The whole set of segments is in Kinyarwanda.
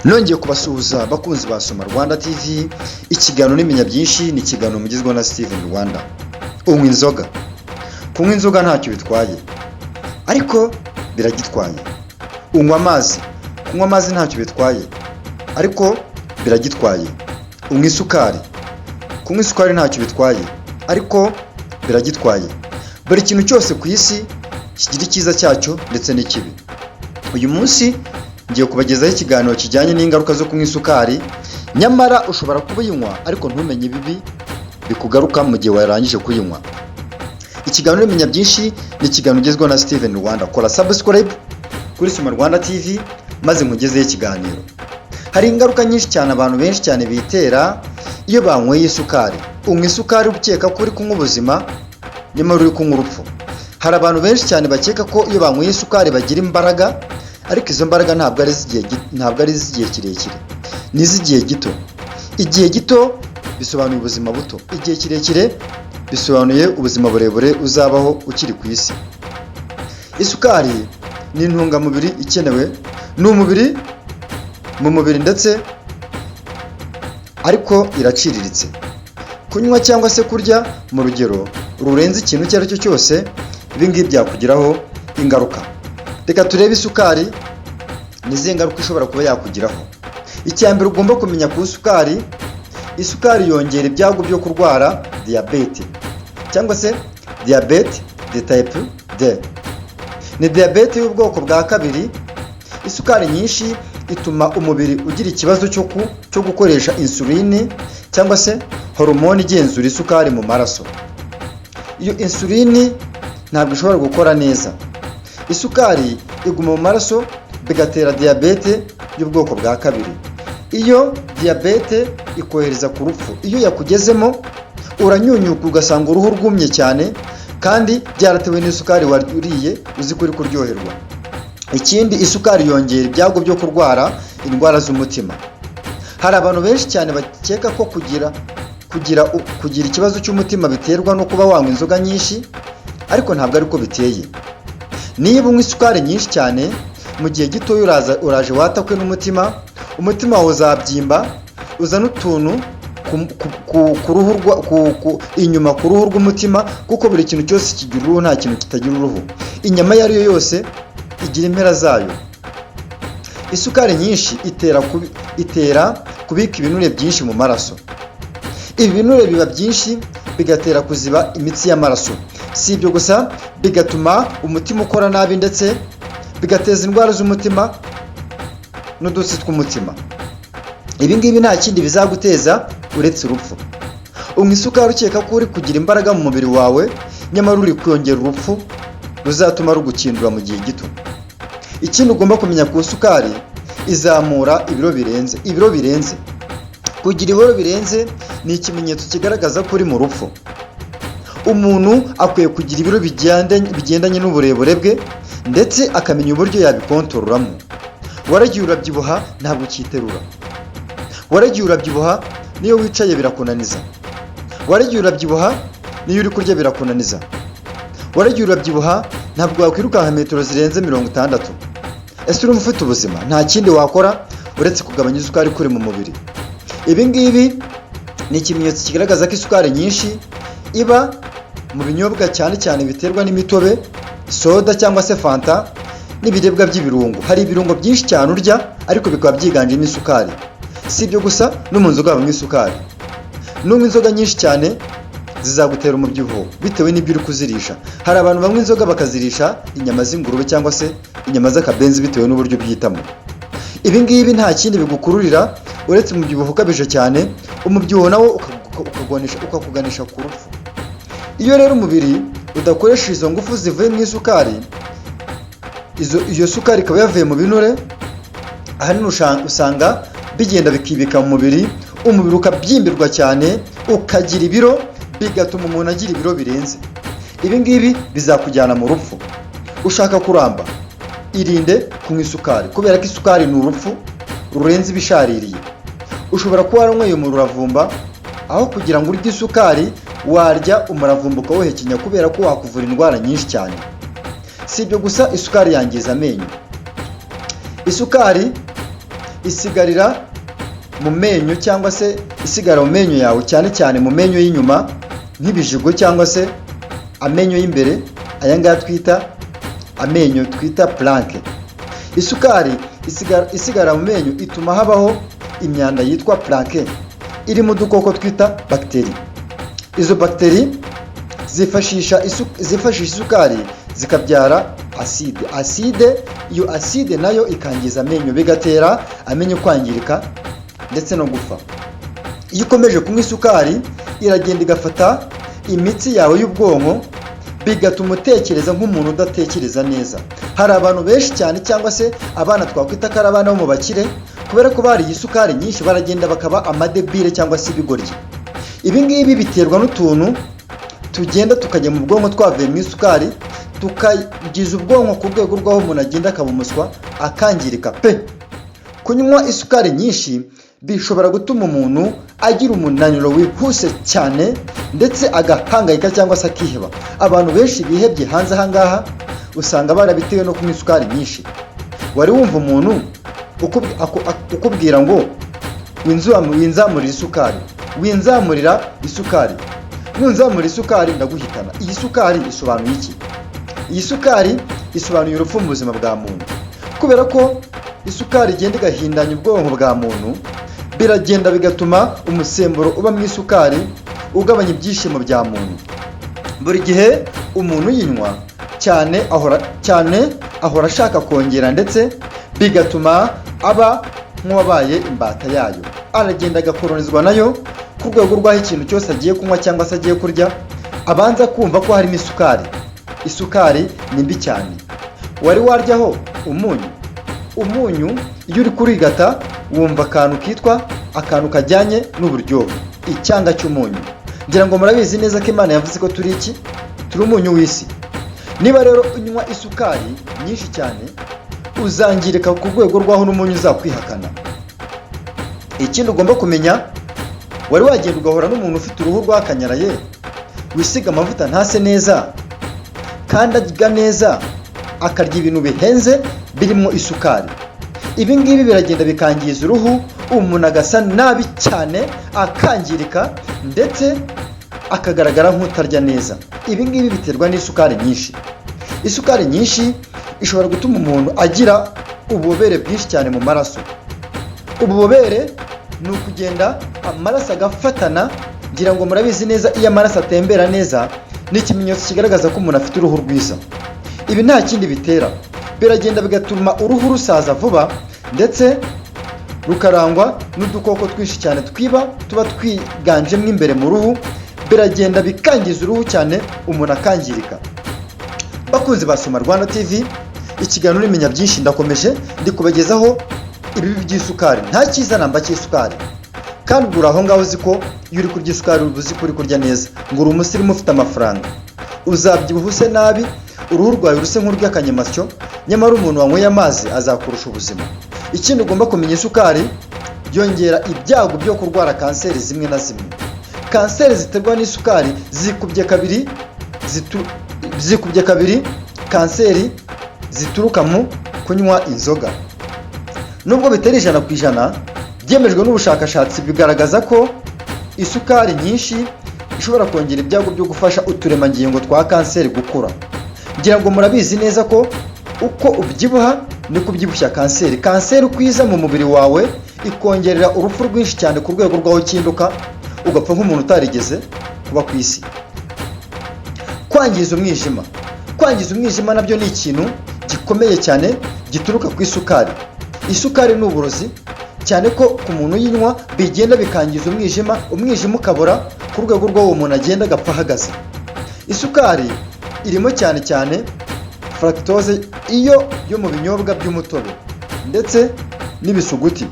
Nongeye kubasuhuza bakunzi ba Soma Rwanda TV. Ikiganiro n'imenya byinshi ni ikiganiro mugizwe na Steven Rwanda. Unywa inzoga. Kunywa inzoga ntacyo bitwaye, ariko biragitwaye. Unywa amazi. Kunywa amazi ntacyo bitwaye, ariko biragitwaye. Unywa isukari. Kunywa isukari ntacyo bitwaye, ariko biragitwaye. Buri kintu cyose ku isi kigira icyiza cyacyo ndetse n'ikibi. Uyu munsi ngiye kubagezaho ikiganiro kijyanye n'ingaruka zo kunywa isukari. Nyamara ushobora kuyinywa ariko ntumenye ibibi bikugaruka mu gihe warangije kuyinywa. Ikiganiro n'imenya byinshi ni ikiganiro ugezweho na Steven Rwanda. Kora subscribe kuri Soma Rwanda TV maze nkugezeho ikiganiro. Hari ingaruka nyinshi cyane abantu benshi cyane bitera iyo banyweye isukari. Unywa isukari ukeka ko uri kunywa ubuzima, nyamara uri kunywa urupfu. Hari abantu benshi cyane bakeka ko iyo banyweye isukari bagira imbaraga, ariko izo mbaraga ntabwo ari iz'igihe kirekire, ni iz'igihe gito. Igihe gito bisobanuye ubuzima buto, igihe kirekire bisobanuye ubuzima burebure uzabaho ukiri ku isi. Isukari ni intungamubiri ikenewe mu mubiri ndetse ariko iraciriritse. Kunywa cyangwa se kurya mu rugero rurenze ikintu icyo ari cyo cyose, ibi ngibi byakugiraho ingaruka. Reka turebe isukari n'izihe ngaruka ishobora kuba yakugiraho. Icya mbere ugomba kumenya ku isukari, isukari yongera ibyago byo kurwara diyabete cyangwa se diyabete de type D. Ni diyabete y'ubwoko bwa kabiri. Isukari nyinshi ituma umubiri ugira ikibazo cyo gukoresha insuline cyangwa se hormone igenzura isukari mu maraso. Iyo insuline ntabwo ishobora gukora neza, isukari iguma mu maraso bigatera diyabete y'ubwoko bwa kabiri. Iyo diyabete ikohereza ku rupfu. Iyo yakugezemo uranyunyuka ugasanga uruhu rwumye cyane, kandi byaratewe n'isukari wariye uzi ko uri kuryoherwa. Ikindi, isukari yongera ibyago byo kurwara indwara z'umutima. Hari abantu benshi cyane bakeka ko kugira ikibazo cy'umutima biterwa no kuba wanywa inzoga nyinshi, ariko ntabwo ariko biteye. Niba unywa isukari nyinshi cyane, mu gihe gito uraje watakwe n'umutima, umutima wawe uzabyimba, uzana utuntu inyuma ku ruhu rw'umutima, kuko buri kintu cyose kigira uruhu, nta kintu kitagira uruhu. Inyama iyo ari yo yose igira impera zayo. Isukari nyinshi itera kubika ibinure byinshi mu maraso. Ibi binure biba byinshi bigatera kuziba imitsi y'amaraso. Si ibyo gusa, bigatuma umutima ukora nabi ndetse bigateza indwara z'umutima n'udutsi tw'umutima. Ibi ngibi nta kindi bizaguteza uretse urupfu. Unywa isukari ukeka ko uri kugira imbaraga mu mubiri wawe, nyamara uri kwongera urupfu ruzatuma rugukindura mu gihe gito. Ikindi ugomba kumenya ku isukari, izamura ibiro birenze. Kugira ibiro birenze ni ikimenyetso kigaragaza ko uri mu rupfu. Umuntu akwiye kugira ibiro bigendanye n'uburebure bwe, ndetse akamenya uburyo yabikontororamo. Waragiye urabyibuha ntabwo ukiterura. Waragiye urabyibuha niyo wicaye birakunaniza. Waragiye urabyibuha niyo uri kurya birakunaniza. Waragiye urabyibuha ntabwo wakwirukanka metero zirenze 60. Ese urumva ufite ubuzima? Nta kindi wakora uretse kugabanya isukari kuri mu mubiri. Ibi ngibi ni ikimenyetso kigaragaza ko isukari nyinshi iba mu binyobwa cyane cyane biterwa n'imitobe, soda cyangwa se fanta, n'ibiribwa by'ibirungo. Hari ibirungo byinshi cyane urya ariko bikaba byiganjemo isukari. Si ibyo gusa, no mu nzoga habamo isukari. Nunywa inzoga nyinshi cyane zizagutera umubyibuho bitewe n'ibyo uri kuzirisha. Hari abantu banywa inzoga bakazirisha inyama z'ingurube cyangwa se inyama z'akabenzi bitewe n'uburyo byitamo. Ibi ngibi nta kindi bigukururira uretse umubyibuho ukabije cyane, umubyibuho nawo ukakuganisha ku rupfu. Iyo rero umubiri udakoresha izo ngufu zivuye mu isukari, iyo sukari ikaba yavuye mu binure, ahanini usanga bigenda bikibika mu mubiri, umubiri ukabyimbirwa cyane, ukagira ibiro, bigatuma umuntu agira ibiro birenze. Ibi ngibi bizakujyana mu rupfu. Ushaka kuramba, irinde kunywa isukari, kubera ko isukari ni urupfu rurenze ibishaririye. Ushobora kuba waranyweye umuravumba, aho kugira ngo urye isukari warya umuravumba ukawuhekenya, kubera ko wakuvura indwara nyinshi cyane. Si ibyo gusa, isukari yangiza amenyo. Isukari isigarira mu menyo cyangwa se isigara mu menyo yawe, cyane cyane mu menyo y'inyuma nk'ibijigo cyangwa se amenyo y'imbere, aya ngaya twita amenyo twita plaque. Isukari isigara mu menyo ituma habaho imyanda yitwa plaque iri mu dukoko twita bagiteri. Izo bagiteri zifashisha isukari zikabyara aside. Iyo aside nayo ikangiza amenyo, bigatera amenyo kwangirika ndetse no gupfa. Iyo ukomeje kunywa isukari iragenda igafata imitsi yawe y'ubwonko, bigatuma utekereza nk'umuntu udatekereza neza. Hari abantu benshi cyane cyangwa se abana twakwita ko ari abana bo mu bakire, kubera ko bariye isukari nyinshi baragenda bakaba amadebile cyangwa se ibigoryi. Ibi ngibi biterwa n'utuntu tugenda tukajya mu bwonko twavuye mu isukari, tukagiza ubwonko ku rwego rw'aho umuntu agenda akaba umuswa akangirika pe. Kunywa isukari nyinshi bishobora gutuma umuntu agira umunaniro wihuse cyane ndetse agahangayika cyangwa se akiheba. Abantu benshi bihebye hanze aha ngaha usanga barabitewe no kunywa isukari nyinshi. Wari wumva umuntu ukubwira ngo winzamurira isukari, winzamurira isukari, nunzamurira isukari ndaguhitana. Iyi sukari isobanuye iki? Iyi sukari isobanuye urupfu mu buzima bwa muntu, kubera ko isukari igenda igahindanya ubwonko bwa muntu, biragenda bigatuma umusemburo uba mu isukari ugabanya ibyishimo bya muntu. Buri gihe umuntu yinywa cyane ahora ashaka kongera, ndetse bigatuma aba nk'uwabaye imbata yayo. Aragenda agakoronizwa nayo ku rwego rw'aho ikintu cyose agiye kunywa cyangwa se agiye kurya abanza kumva ko harimo isukari. Isukari ni mbi cyane. Wari waryaho umunyu iyo uri kurigata wumva akantu kajyanye n'uburyohe, icyanga cy'umunyu. Ngira ngo murabizi neza ko Imana yavuze ko turi umunyu w'isi. Niba rero unywa isukari nyinshi cyane uzangirika ku rwego rw'aho n'umunyu uzakwihakana. Ikindi ugomba kumenya, wari wagenda ugahora n'umuntu ufite uruhu rwakanyaraye, wisiga amavuta ntase neza kandi arya neza, akarya ibintu bihenze birimo isukari. Ibi ngibi biragenda bikangiza uruhu, umuntu agasa nabi cyane, akangirika ndetse akagaragara nk'utarya neza. Ibi ngibi biterwa n'isukari nyinshi. Isukari nyinshi ishobora gutuma umuntu agira ububobere bwinshi cyane mu maraso. Ububobere ni ukugenda amaraso agafatana. Ngira ngo murabizi neza iyo amaraso atembera neza ni ikimenyetso kigaragaza ko umuntu afite uruhu rwiza. Ibi nta kindi bitera, biragenda bigatuma uruhu rusaza vuba ndetse rukarangwa n'udukoko twinshi cyane tuba twiganjemo imbere mu ruhu. Biragenda bikangiza uruhu cyane, umuntu akangirika. Bakunzi ba Soma Rwanda TV, ikiganiro Imenya Byinshi ndakomeje, ndi kubagezaho ibibi by'isukari. Nta cyiza namba cy'isukari, kandi ugura aho ngaho uzi ko iyo uri kurya isukari uzi ko uri kurya neza, ngo uri umusirimu ufite amafaranga. Uzabyibuha use nabi, uruhu rwawe ruse nk'urw'akanyamasyo, nyamara umuntu wanyweye amazi azakurusha ubuzima. Ikindi ugomba kumenya, isukari byongera ibyago byo kurwara kanseri zimwe na zimwe. Kanseri ziterwa n'isukari zikubye kabiri kanseri zituruka mu kunywa inzoga. Nubwo bitari 100%, byemejwe n'ubushakashatsi bigaragaza ko isukari nyinshi ishobora kongera ibyago byo gufasha uturemangingo twa kanseri gukura. Ngira ngo murabizi neza ko uko ubyibuha ni kubyibushya kanseri. Kanseri ukwiza mu mubiri wawe ikongerera urupfu rwinshi cyane ku rwego rw'aho kinduka ugapfa nk'umuntu utarigeze kuba ku isi. Kwangiza umwijima nabyo ni ikintu gikomeye cyane gituruka ku isukari. Isukari ni uburozi, cyane ko ku muntu yinywa bigenda bikangiza umwijima ukabora ku rwego rw'uwo muntu agenda agapfa ahagaze. Isukari irimo cyane fructose yo mu binyobwa by'umutobe ndetse n'ibisuguti.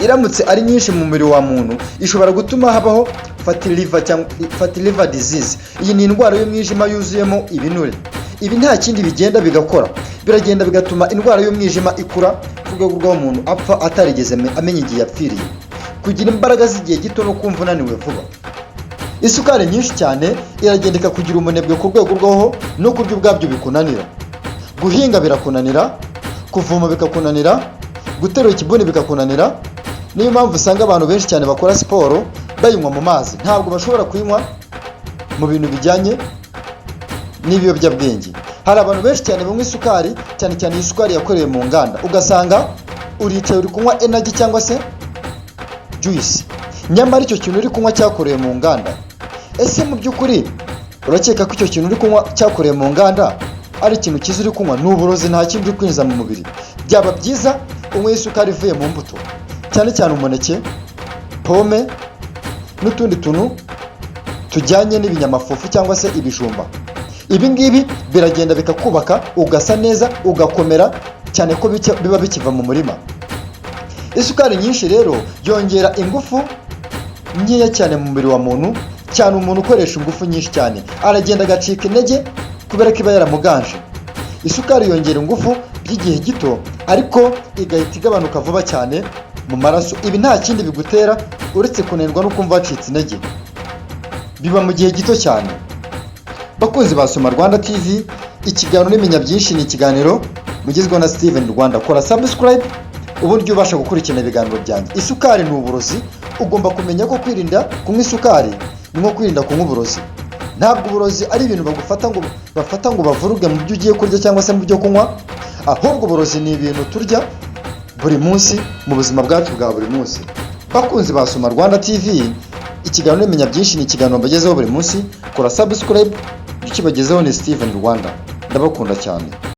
Iramutse ari nyinshi mu mubiri wa muntu ishobora gutuma habaho fatty liver disease. Iyi ni indwara y'umwijima yuzuyemo ibinure. Ibi nta kindi bigenda bigakora, biragenda bigatuma indwara y'umwijima ikura ku rwego rw'umuntu apfa atarigeze amenya igihe yapfiriye, kugira imbaraga z'igihe gito no kumva unaniwe vuba. Isukari nyinshi cyane iragenda ikakugira umunebwe ku rwego rw'aho no kurya ubwabyo bikunanira. Guhinga birakunanira, kuvoma bikakunanira, guterura ikibuni bikakunanira. Niyo mpamvu usanga abantu benshi cyane bakora siporo bayinywa mu mazi, ntabwo bashobora kuyinywa mu bintu bijyanye n'ibiyobyabwenge. Hari abantu benshi cyane banywa isukari, cyane cyane isukari yakorewe mu nganda, ugasanga uricaye uri kunywa energy cyangwa se juice, nyamara icyo kintu uri kunywa cyakorewe mu nganda. Ese mu by'ukuri urakeka ko icyo kintu uri kunywa cyakorewe mu nganda ari ikintu cyiza uri kunywa? Ni uburozi, nta kindi uri kwinjiza mu mubiri. Byaba byiza unywa isukari ivuye mu mbuto, cyane cyane umuneke, pome n'utundi tuntu tujyanye n'ibinyamafufu cyangwa se ibijumba. Ibi ngibi biragenda bikakubaka, ugasa neza, ugakomera, cyane ko biba bikiva mu murima. Isukari nyinshi rero yongera ingufu nkeya cyane mu mubiri wa muntu, cyane umuntu ukoresha ingufu nyinshi cyane aragenda agacika intege kubera ko iba yaramuganje. Isukari yongera ingufu by'igihe gito, ariko igahita igabanuka vuba cyane mu maraso. Ibi nta kindi bigutera uretse kunenwa no kumva wacitse intege, biba mu gihe gito cyane. Bakunzi ba Soma Rwanda TV, ikiganiro n'imenya byinshi ni ikiganiro mugezweho na Steven Rwanda. Kora subscribe uburyo ubasha gukurikirana ibiganiro byanjye. Isukari ni uburozi, ugomba kumenya ko kwirinda kunywa isukari ni nko kwirinda kunywa uburozi. Ntabwo uburozi ari ibintu bafata ngo bavuruge mu byo ugiye kurya cyangwa se mu byo kunywa, ahubwo uburozi ni ibintu turya buri munsi mu buzima bwacu bwa buri munsi. Bakunzi ba Soma Rwanda TV, ikiganiro n'imenya byinshi ni ikiganiro mbagezeho buri munsi. Kora subscribe, ikibagezeho ni Steven Rwanda. Ndabakunda cyane.